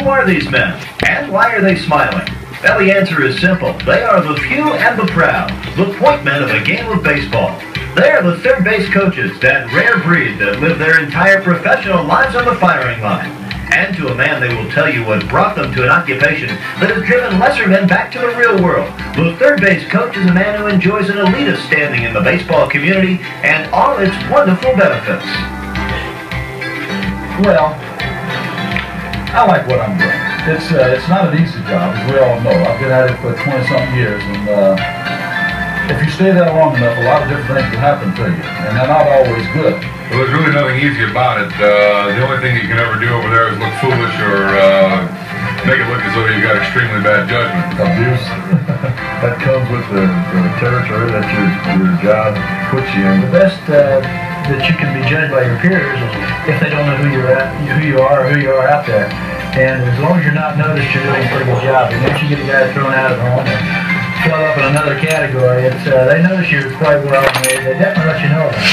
Who are these men? And why are they smiling? Well, the answer is simple. They are the few and the proud, the point men of the game of baseball. They are the third base coaches, that rare breed that live their entire professional lives on the firing line. And to a man, they will tell you what brought them to an occupation that has driven lesser men back to the real world. The third base coach is a man who enjoys an elitist standing in the baseball community and all its wonderful benefits. Well, I like what I'm doing. It's not an easy job, as we all know. I've been at it for 20-something years, and if you stay there long enough, a lot of different things can happen to you, and they're not always good. Well, there's really nothing easy about it. The only thing you can ever do over there is look foolish or make it look as though you've got extremely bad judgment. Abuse. That comes with the territory that your job puts you in. The best that you can be judged by your peers is if they don't know who you are out there. And as long as you're not noticed, you're doing a pretty good job. And once you get a guy thrown out of home and fill up in another category, they notice you're quite well made. They definitely let you know that.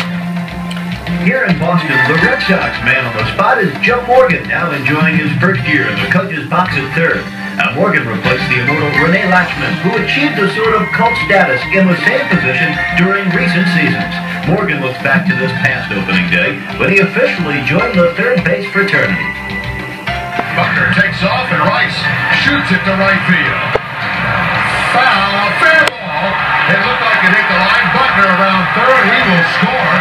Here in Boston, the Red Sox man on the spot is Joe Morgan, now enjoying his first year in the coach's box at third. Now, Morgan replaced the immortal Rene Lachemann, who achieved a sort of cult status in the same position during recent seasons. Morgan looks back to this past opening day when he officially joined the third base fraternity. Buckner takes off and Rice shoots it to right field. Foul, fair ball. It looked like it hit the line. Buckner around third. He will score.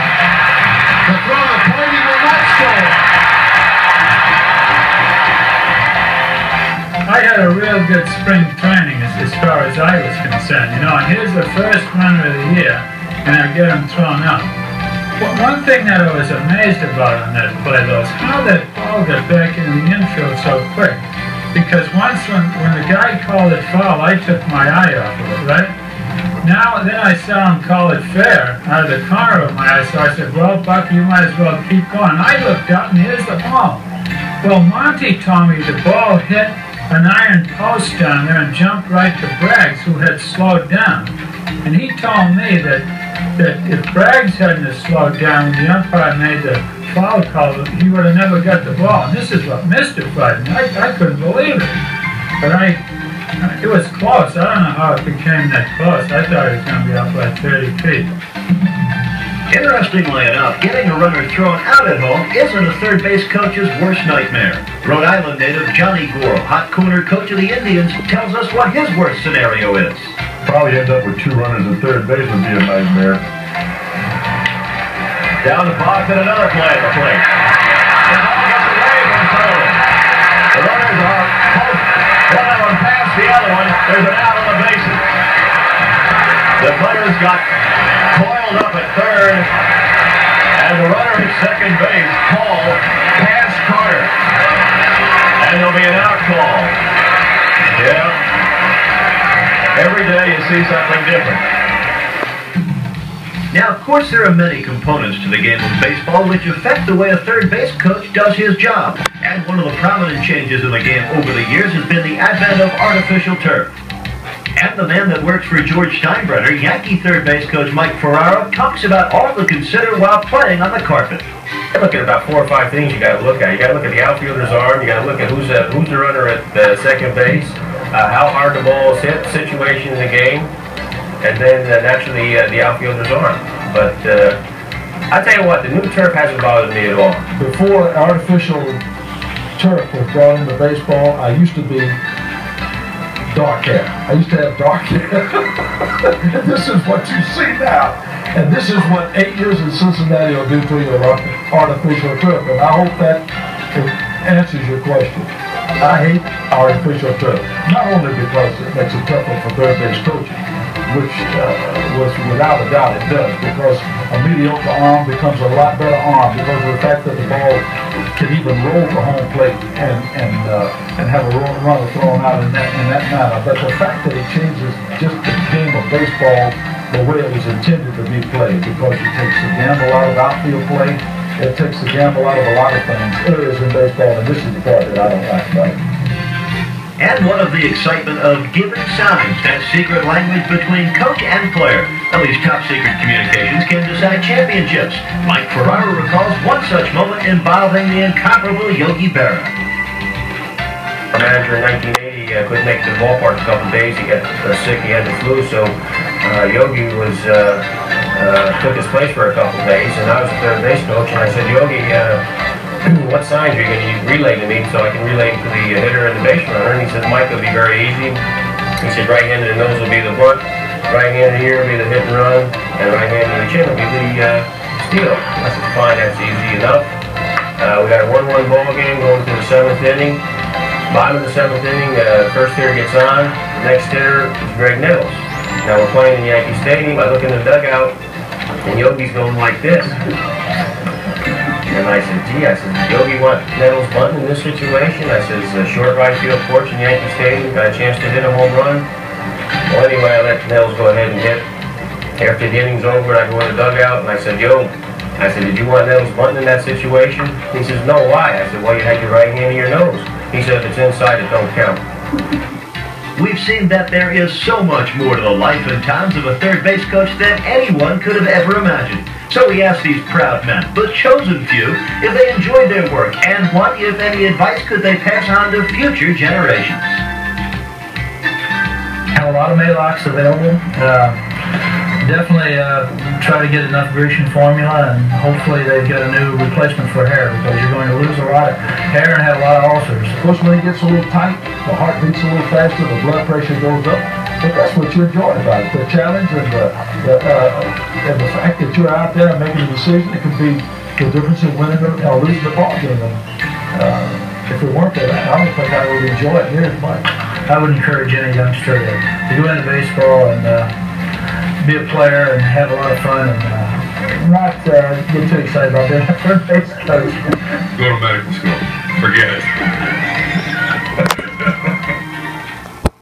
The throw to the plate, he will not score. I had a real good spring training as far as I was concerned, you know, and here's the first runner of the year, and I get him thrown out. Well, one thing that I was amazed about on that play, though, is how that ball got back in the infield so quick. Because once when the guy called it foul, I took my eye off of it, right? Now, then I saw him call it fair out of the corner of my eye, so I said, well, Buck, you might as well keep going. I looked up, and here's the ball. Well, Monty told me the ball hit an iron post down there and jumped right to Braggs, who had slowed down. And he told me that if Braggs hadn't have slowed down when the umpire made the foul call, he would have never got the ball. And this is what mystified me. I couldn't believe it. But it was close. I don't know how it became that close. I thought it was going to be up like 30 feet. Interestingly enough, getting a runner thrown out at home isn't a third base coach's worst nightmare. Rhode Island native Johnny Gore, hot corner coach of the Indians, tells us what his worst scenario is. Probably end up with two runners at third base would be a nightmare. Down the box and another play at the plate. The ball gets away from Cole. The runners are both one of them past the other one. There's an out on the bases. The players got coiled up at third, and the runner at second base, Paul, past Carter. And there'll be an out call. Yeah. Every day you see something different. Now, of course, there are many components to the game of baseball which affect the way a third base coach does his job. And one of the prominent changes in the game over the years has been the advent of artificial turf. And the man that works for George Steinbrenner, Yankee third base coach Mike Ferraro, talks about all to consider while playing on the carpet. You look at about 4 or 5 things you got to look at. You got to look at the outfielder's arm. You got to look at who's the runner at second base, how hard the ball is hit, situation in the game, and then naturally the outfielder's arm. But I tell you what, the new turf hasn't bothered me at all. Before artificial turf was brought into baseball, I used to be dark hair. I used to have dark hair. And this is what you see now. And this is what 8 years in Cincinnati will do to your artificial turf. And I hope that answers your question. I hate artificial turf. Not only because it makes it tougher for third base coaching, which was without a doubt it does, because a mediocre arm becomes a lot better arm because of the fact that the ball can even roll to home plate and have a runner thrown out in that manner. But the fact that it changes just the game of baseball the way it was intended to be played, because it takes the gamble out of outfield play, it takes the gamble out of a lot of things, areas in baseball, and this is the part that I don't like about it. And one of the excitement of giving signs, that secret language between coach and player. Now, these top secret communications can decide championships. Mike Ferraro recalls one such moment involving the incomparable Yogi Berra. Man, manager in 1980 couldn't make the ballpark a couple of days. He got sick. He had the flu, so Yogi took his place for a couple of days, and I was the third base coach. And I said, Yogi, what signs are you going to relay to me so I can relay to the hitter and the base runner? And he said, Mike, it'll be very easy. He said, right-handed nose will be the bunt, right-handed ear will be the hit and run, and right-handed chin will be the steal. I said, fine, that's easy enough. We got a 1-1 ball game going to the 7th inning. Bottom of the 7th inning, first hitter gets on. The next hitter is Greg Nettles. Now we're playing in Yankee Stadium. I look in the dugout, and Yogi's going like this. And I said, gee, Yogi want Nettles bunting in this situation? I says, short right field porch in Yankee Stadium, got a chance to hit a home run. Well, anyway, I let Nettles go ahead and hit. After the inning's over, I go in the dugout, and I said, did you want Nettles bunting in that situation? He says, no, why? I said, well, you had your right hand in your nose. He said, if it's inside, it don't count. We've seen that there is so much more to the life and times of a third base coach than anyone could have ever imagined. So we asked these proud men, the chosen few, if they enjoyed their work and what, if any, advice could they pass on to future generations. Have a lot of Maalox available. Definitely try to get enough Grecian formula, and hopefully they've got a new replacement for hair, because you're going to lose a lot of hair and have a lot of ulcers. Of course, when it gets a little tight, the heart beats a little faster, the blood pressure goes up. But that's what you enjoy about it, the challenge and the fact that you're out there and making a decision. It can be the difference in winning or losing the ball game. And if it weren't for that, I don't think I would enjoy it near as much. I would encourage any youngster to go into baseball and be a player and have a lot of fun, and not get too excited about being a third base coach. Go to medical school. Forget it.